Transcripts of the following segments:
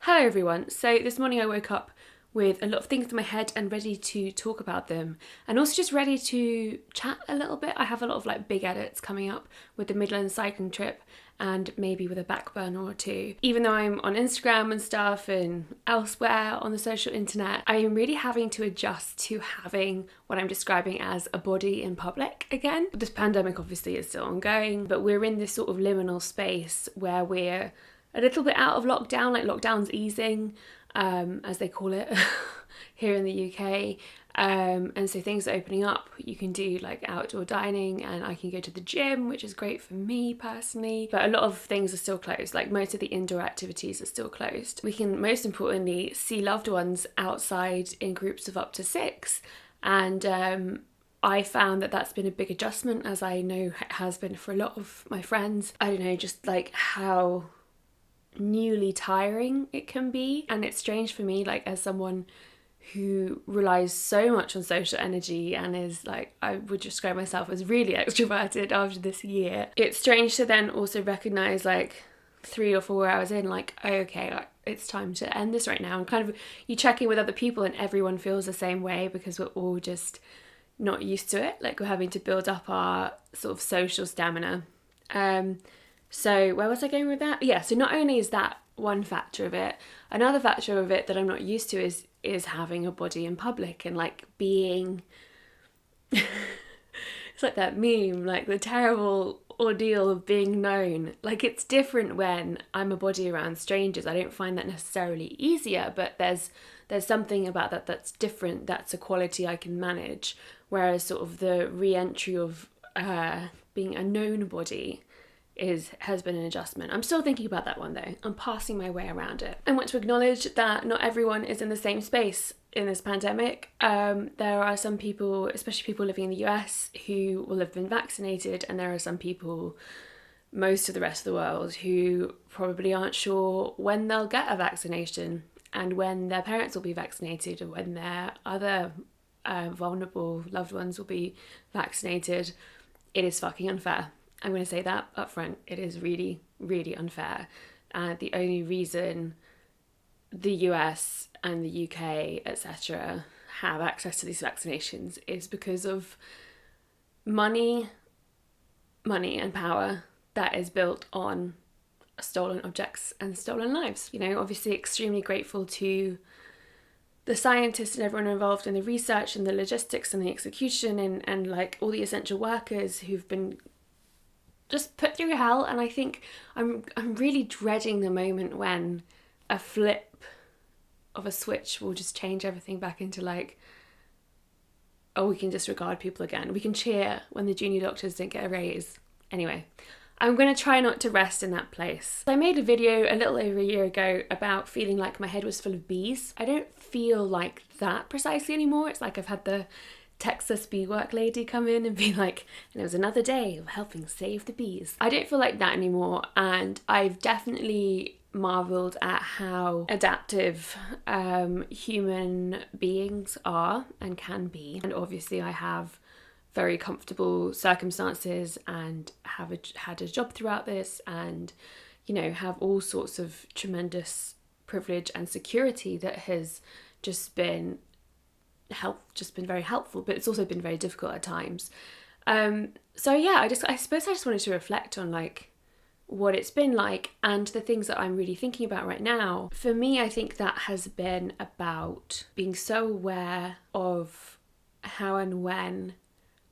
Hello everyone. So this morning I woke up with a lot of things in my head and ready to talk about them, and also just ready to chat a little bit. I have a lot of big edits coming up with the Midlands cycling trip and maybe with a back burner or two. Even though I'm on Instagram and stuff and elsewhere on the social internet, I am really having to adjust to having what I'm describing as a body in public again. This pandemic obviously is still ongoing, but we're in this sort of liminal space where we're a little bit out of lockdown, like lockdown's easing, as they call it here in the UK. And so things are opening up. You can do outdoor dining, and I can go to the gym, which is great for me personally. But a lot of things are still closed. Most of the indoor activities are still closed. We can most importantly see loved ones outside in groups of up to 6. And I found that that's been a big adjustment, as I know it has been for a lot of my friends. I don't know, just how newly tiring it can be. And it's strange for me, as someone who relies so much on social energy and is I would describe myself as really extroverted after this year. It's strange to then also recognize 3 or 4 hours in, it's time to end this right now. And kind of you check in with other people and everyone feels the same way, because we're all just not used to it. We're having to build up our sort of social stamina. So where was I going with that? Yeah, so not only is that one factor of it, another factor of it that I'm not used to is having a body in public and being it's like that meme, the terrible ordeal of being known. It's different when I'm a body around strangers. I don't find that necessarily easier, but there's something about that that's different. That's a quality I can manage, whereas sort of the re-entry of being a known body has been an adjustment. I'm still thinking about that one though. I'm passing my way around it. I want to acknowledge that not everyone is in the same space in this pandemic. There are some people, especially people living in the US, who will have been vaccinated, and there are some people, most of the rest of the world, who probably aren't sure when they'll get a vaccination and when their parents will be vaccinated, or when their other vulnerable loved ones will be vaccinated. It is fucking unfair. I'm going to say that up front. It is really, really unfair. The only reason the US and the UK, etc., have access to these vaccinations is because of money and power that is built on stolen objects and stolen lives. Obviously extremely grateful to the scientists and everyone involved in the research and the logistics and the execution and all the essential workers who've been just put through hell. And I think I'm really dreading the moment when a flip of a switch will just change everything back into we can disregard people again. We can cheer when the junior doctors don't get a raise. Anyway, I'm going to try not to rest in that place. I made a video a little over a year ago about feeling like my head was full of bees. I don't feel like that precisely anymore. It's I've had the Texas bee work lady come in and be and it was another day of helping save the bees. I don't feel like that anymore, and I've definitely marvelled at how adaptive human beings are and can be. And obviously I have very comfortable circumstances and have had a job throughout this, and have all sorts of tremendous privilege and security that has just been very helpful, but it's also been very difficult at times. So yeah, I suppose I just wanted to reflect on what it's been like and the things that I'm really thinking about right now. For me, I think that has been about being so aware of how and when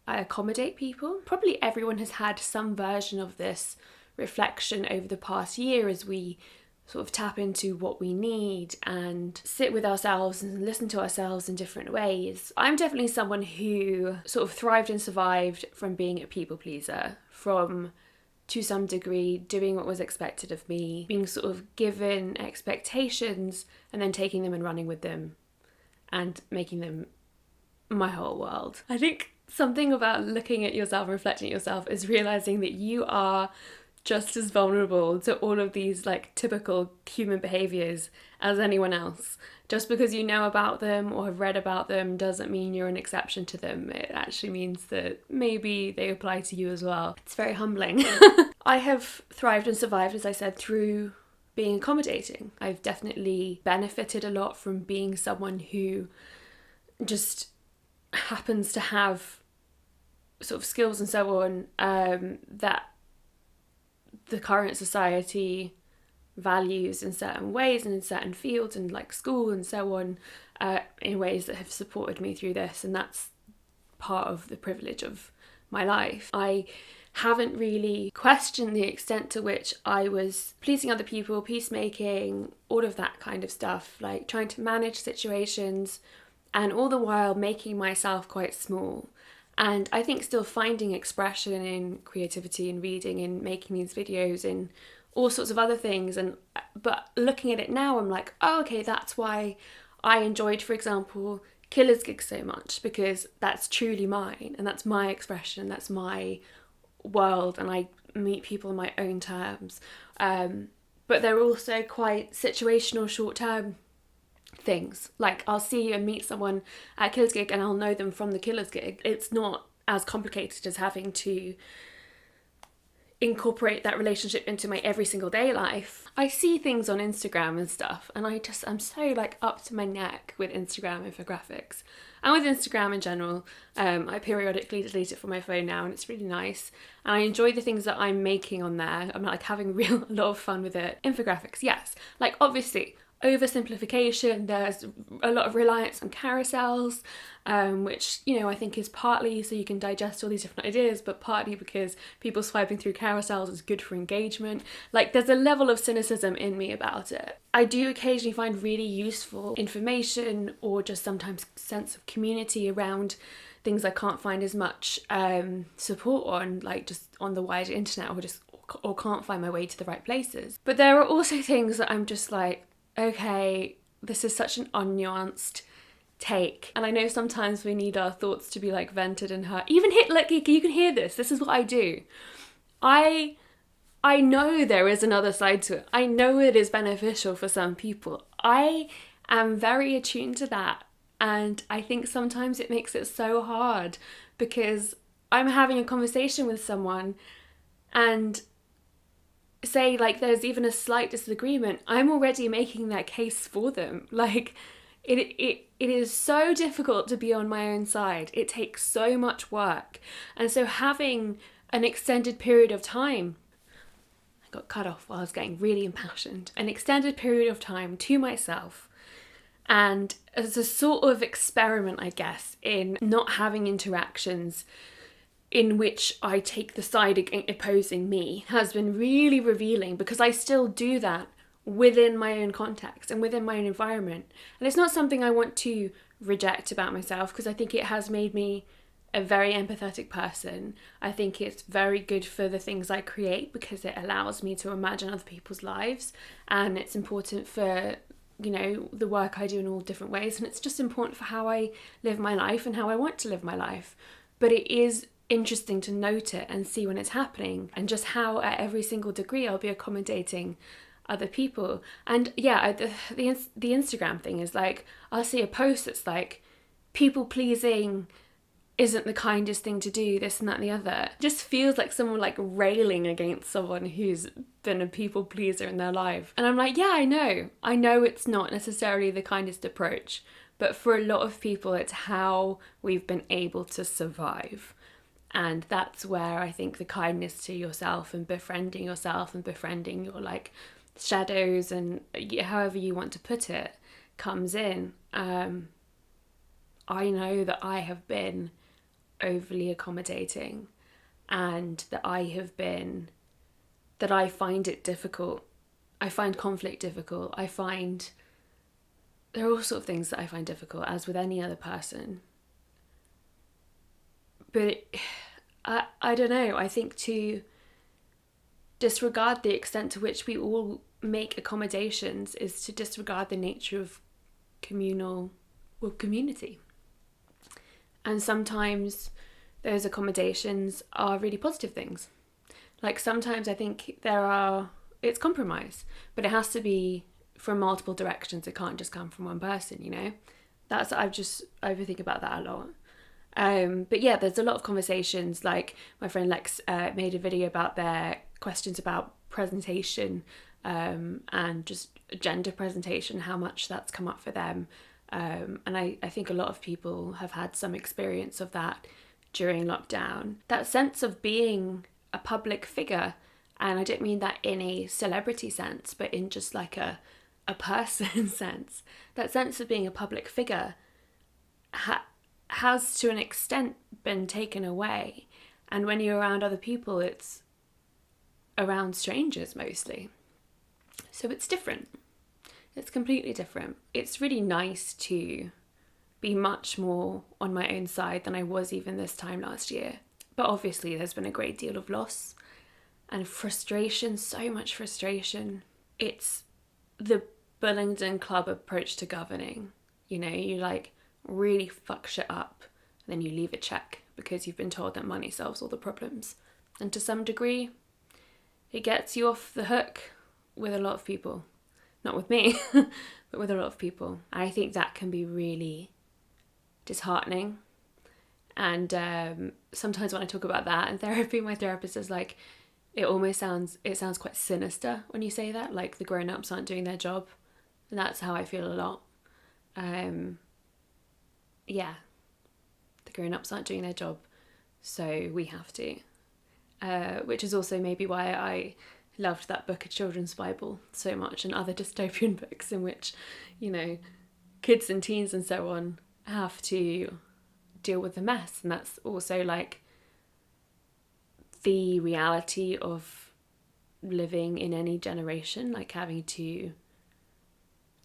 I accommodate people. Probably everyone has had some version of this reflection over the past year as we sort of tap into what we need and sit with ourselves and listen to ourselves in different ways. I'm definitely someone who sort of thrived and survived from being a people pleaser, from to some degree doing what was expected of me, being sort of given expectations and then taking them and running with them and making them my whole world. I think something about looking at yourself and reflecting at yourself is realizing that you are just as vulnerable to all of these typical human behaviors as anyone else. Just because you know about them or have read about them doesn't mean you're an exception to them. It actually means that maybe they apply to you as well. It's very humbling. I have thrived and survived, as I said, through being accommodating. I've definitely benefited a lot from being someone who just happens to have sort of skills and so on that the current society values in certain ways and in certain fields and like school and so on, in ways that have supported me through this, and that's part of the privilege of my life. I haven't really questioned the extent to which I was pleasing other people, peacemaking, all of that kind of stuff, like trying to manage situations and all the while making myself quite small. And I think still finding expression in creativity and reading and making these videos and all sorts of other things. But looking at it now, I'm like, oh, okay, that's why I enjoyed, for example, Killer's Gig so much, because that's truly mine and that's my expression, that's my world, and I meet people on my own terms. But they're also quite situational, short-term things. Like I'll see and meet someone at Killer's Gig and I'll know them from the Killer's Gig. It's not as complicated as having to incorporate that relationship into my every single day life. I see things on Instagram and stuff, and I'm so like up to my neck with Instagram infographics and with Instagram in general. I periodically delete it from my phone now, and it's really nice, and I enjoy the things that I'm making on there. I'm like having a lot of fun with it. Infographics, yes, like obviously oversimplification, there's a lot of reliance on carousels, which, you know, I think is partly so you can digest all these different ideas, but partly because people swiping through carousels is good for engagement. Like there's a level of cynicism in me about it. I do occasionally find really useful information or just sometimes sense of community around things I can't find as much support on, like just on the wider internet, or can't find my way to the right places. But there are also things that I'm just like, okay, this is such an unnuanced take. And I know sometimes we need our thoughts to be like vented and heard. Even like you can hear this. This is what I do. I know there is another side to it. I know it is beneficial for some people. I am very attuned to that. And I think sometimes it makes it so hard because I'm having a conversation with someone and say like there's even a slight disagreement, I'm already making that case for them. Like it is so difficult to be on my own side. It takes so much work. And so having an extended period of time, I got cut off while I was getting really impassioned, an extended period of time to myself, and as a sort of experiment, I guess, in not having interactions in which I take the side opposing me, has been really revealing, because I still do that within my own context and within my own environment. And it's not something I want to reject about myself, because I think it has made me a very empathetic person. I think it's very good for the things I create because it allows me to imagine other people's lives, and it's important for, you know, the work I do in all different ways, and it's just important for how I live my life and how I want to live my life. But it is interesting to note it and see when it's happening, and just how at every single degree I'll be accommodating other people. And yeah, the Instagram thing is like, I'll see a post that's like, people pleasing isn't the kindest thing to do, this and that and the other. It just feels like someone like railing against someone who's been a people pleaser in their life. And I'm like, yeah, I know it's not necessarily the kindest approach, but for a lot of people it's how we've been able to survive. And that's where I think the kindness to yourself and befriending yourself and befriending your like shadows and however you want to put it comes in. I know that I have been overly accommodating, and that I find it difficult. I find conflict difficult. I find there are all sorts of things that I find difficult, as with any other person. But I don't know, I think to disregard the extent to which we all make accommodations is to disregard the nature of community. And sometimes those accommodations are really positive things. Like sometimes I think it's compromise, but it has to be from multiple directions. It can't just come from one person, you know? I think about that a lot. But yeah, there's a lot of conversations, like my friend Lex made a video about their questions about presentation and just gender presentation, how much that's come up for them. And I think a lot of people have had some experience of that during lockdown. That sense of being a public figure, and I don't mean that in a celebrity sense, but in just like a person sense. That sense of being a public figure has to an extent been taken away. And when you're around other people, it's around strangers mostly. So it's different. It's completely different. It's really nice to be much more on my own side than I was even this time last year. But obviously there's been a great deal of loss and frustration, so much frustration. It's the Bullingdon Club approach to governing. You know, you like really fuck shit up and then you leave a check because you've been told that money solves all the problems. And to some degree, it gets you off the hook with a lot of people. Not with me, but with a lot of people. I think that can be really disheartening. And sometimes when I talk about that in therapy, my therapist is like, it sounds quite sinister when you say that, like the grown-ups aren't doing their job. And that's how I feel a lot. Yeah, the grown-ups aren't doing their job, so we have to. Which is also maybe why I loved that book, A Children's Bible, so much, and other dystopian books in which, you know, kids and teens and so on have to deal with the mess. And that's also like the reality of living in any generation, like having to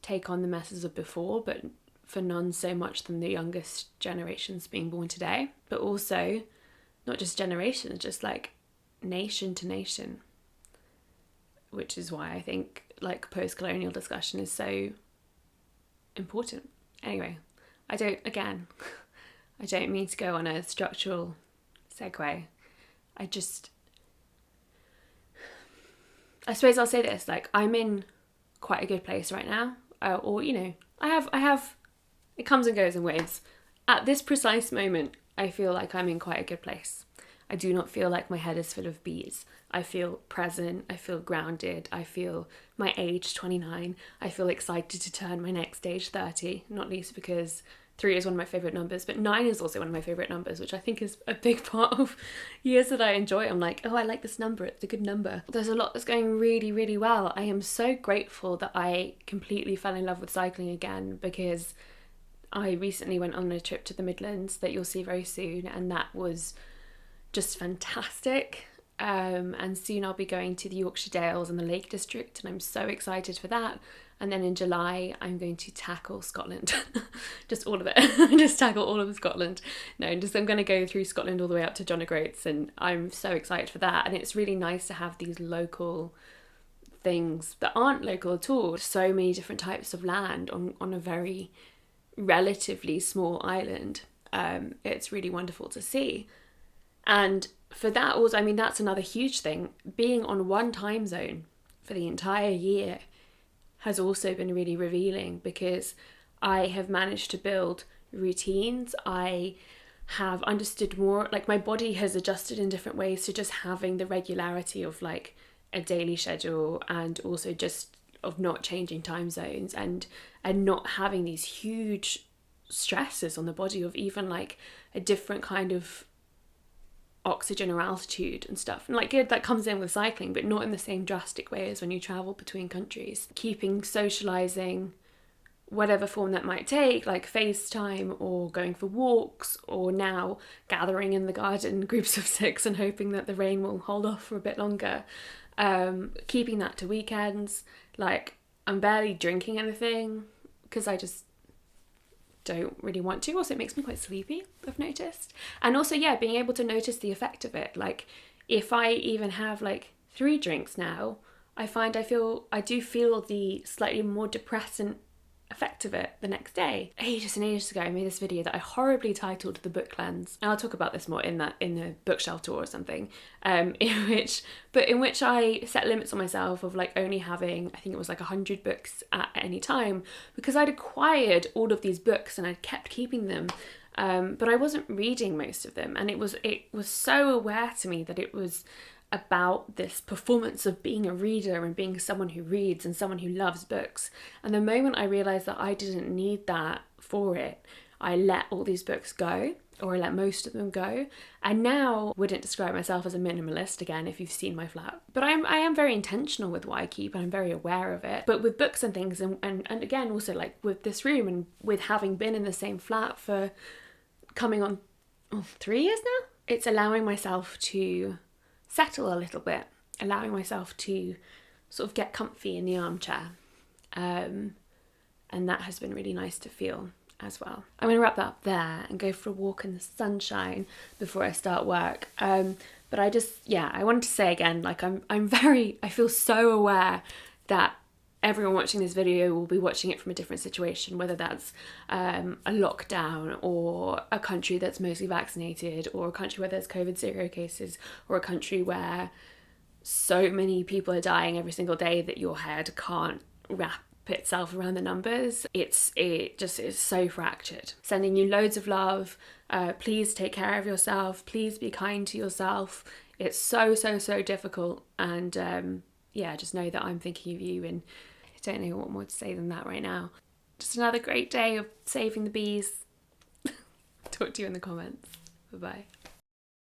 take on the messes of before, but for none so much than the youngest generations being born today. But also not just generations, just like nation to nation, which is why I think like post-colonial discussion is so important. Anyway, I don't mean to go on a structural segue. I suppose I'll say this, like I'm in quite a good place right now, or you know, I have it comes and goes in waves. At this precise moment, I feel like I'm in quite a good place. I do not feel like my head is full of bees. I feel present, I feel grounded, I feel my age, 29. I feel excited to turn my next age, 30, not least because 3 is one of my favourite numbers, but 9 is also one of my favourite numbers, which I think is a big part of years that I enjoy. I'm like, oh, I like this number, it's a good number. There's a lot that's going really, really well. I am so grateful that I completely fell in love with cycling again, because I recently went on a trip to the Midlands that you'll see very soon, and that was just fantastic. And soon I'll be going to the Yorkshire Dales and the Lake District, and I'm so excited for that. And then in July I'm going to tackle Scotland. Just all of it. Just tackle all of Scotland. I'm going to go through Scotland all the way up to John O'Groats, and I'm so excited for that. And it's really nice to have these local things that aren't local at all. So many different types of land on a very relatively small island. It's really wonderful to see. And for that also, I mean, that's another huge thing. Being on one time zone for the entire year has also been really revealing, because I have managed to build routines. I have understood more, like my body has adjusted in different ways to just having the regularity of like a daily schedule, and also just of not changing time zones and not having these huge stresses on the body of even like a different kind of oxygen or altitude and stuff. And like good, that comes in with cycling, but not in the same drastic way as when you travel between countries. Keeping socializing, whatever form that might take, like FaceTime or going for walks, or now gathering in the garden groups of 6 and hoping that the rain will hold off for a bit longer. Keeping that to weekends. Like I'm barely drinking anything because I just don't really want to. Also, it makes me quite sleepy, I've noticed. And also, yeah, being able to notice the effect of it. Like if I even have like 3 drinks now, I find I do feel the slightly more depressant effect of it the next day. Ages and ages ago, I made this video that I horribly titled The Book Cleanse. And I'll talk about this more in the bookshelf tour or something, in which I set limits on myself of like only having, I think it was like 100 books at any time, because I'd acquired all of these books and I'd kept keeping them. But I wasn't reading most of them, and it was so aware to me that it was about this performance of being a reader and being someone who reads and someone who loves books. And the moment I realised that I didn't need that for it, I let all these books go, or I let most of them go. And now wouldn't describe myself as a minimalist again if you've seen my flat. But I am very intentional with what I keep, and I'm very aware of it. But with books and things, and again also like with this room, and with having been in the same flat for coming on 3 years now, it's allowing myself to settle a little bit, allowing myself to sort of get comfy in the armchair. And that has been really nice to feel as well. I'm going to wrap that up there and go for a walk in the sunshine before I start work. But I wanted to say again, like I feel so aware that everyone watching this video will be watching it from a different situation, whether that's a lockdown, or a country that's mostly vaccinated, or a country where there's COVID-0 cases, or a country where so many people are dying every single day that your head can't wrap itself around the numbers. It just is so fractured. Sending you loads of love. Please take care of yourself. Please be kind to yourself. It's so difficult, and just know that I'm thinking of you, and I don't know what more to say than that right now. Just another great day of saving the bees. Talk to you in the comments. Bye-bye.